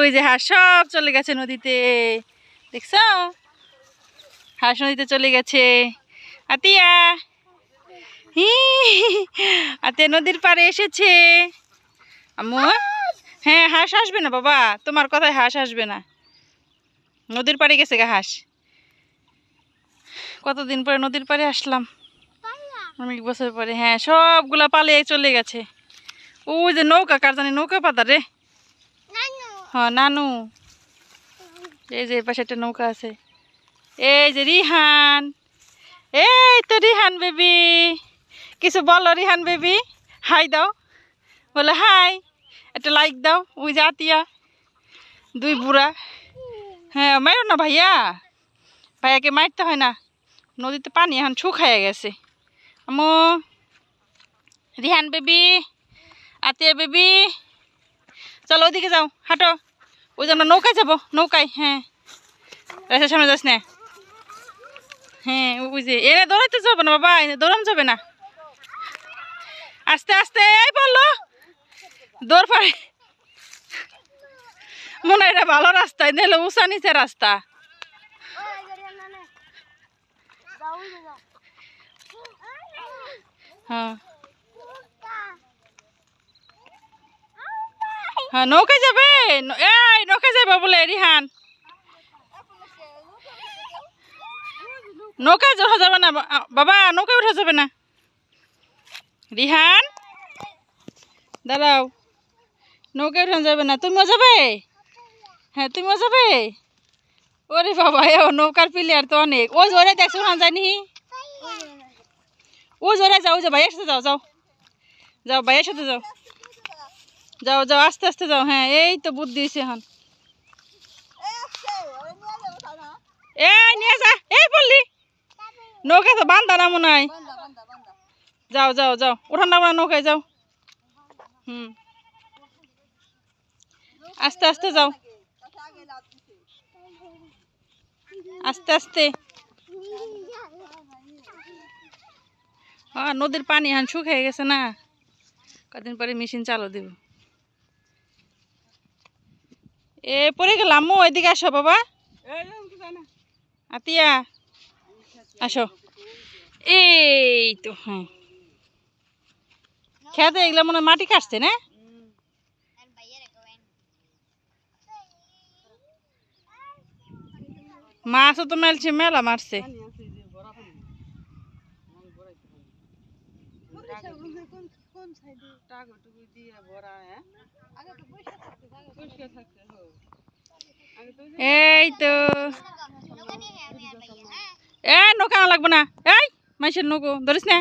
ওই যে হাঁস সব চলে গেছে নদীতে, দেখছো? হাঁস নদীতে চলে গেছে। আতিয়া, হি, আতিয়া নদীর পাড়ে এসেছে। আম্মু, হ্যাঁ হাঁস আসবে না বাবা, তোমার কথায় হাঁস আসবে না। নদীর পাড়ে গেছে গা হাঁস। কতদিন পরে নদীর পাড়ে আসলাম, অনেক বছর পরে। হ্যাঁ সবগুলা পালিয়ে চলে গেছে। ওই যে নৌকা, কার জানি নৌকা পাতা রে। হ্যাঁ নানু, এই যে পাশে একটা নৌকা আছে। এই যে রিহান, এই তো রিহান বেবি, কিছু বলো রিহান বেবি, হাই দাও, বলে হাই, একটা লাইক দাও। ওই যে আতিয়া, দুই বুড়া। হ্যাঁ মারো না ভাইয়া, ভাইয়াকে মারতে হয় না, নদীতে পানি এখন শুকায় গেছে। আমো, রিহান বেবি, আতিয়া বেবি, চলো ওইদিকে যাও, হাঁটো। ওই যে আমরা নৌকায় যাবো, নৌকায়। হ্যাঁ রাস্তার সামনে যাস না। হ্যাঁ ওই যে এনে দৌড়াইতে যাবে না বাবা, এনে দৌড়ানো যাবে না, আস্তে আস্তে। এই বললো দৌড় পারে, মনে হয় এটা ভালো রাস্তা, নিলে উঁচা নিচে রাস্তা। হ্যাঁ হ্যাঁ নৌকায় যাবে, এই নৌকায় যাবে বলে রিহান। নৌকায় ওঠা যাবে না বাবা, নৌকায় ওঠা যাবে না। রিহান দাঁড়াও, নৌকায় ওঠা যাবে না। তুমিও যাবে? হ্যাঁ তুমিও যাবে? ওরে বাবা, এ নৌকার প্লেয়ার তো অনেক। ওই জোরে দেখছো ওখানে যায়নি, ওই জোরে যাও, যে ভাইয়ের সাথে যাও, যাও যাও ভাইয়ের সাথে যাও, যাও যাও আস্তে আস্তে যাও। হ্যাঁ এই তো বুদ্ধি দিয়েছে এখন। এই নিয়ে যা, এই বললি নৌকা তো বান্ধা না মনে হয়। যাও যাও যাও, ওঠান না নৌকায় যাও। আস্তে আস্তে যাও, আস্তে আস্তে। হ্যাঁ নদীর পানি এখন শুকিয়ে গেছে না, কদিন পরে মেশিন চালু দিব। এ পরে গেলাম, ওইদিকে আসো বাবা, আতিয়া আসো। এই তো হ্যাঁ খেতে এগুলো মনে হয় মাটি কাটছে না। মাছও তো মেলছে, মেলা মারছে। এই তো এ নৌকা লাগবো না, এই মাইসের নৌকো ধরিস না।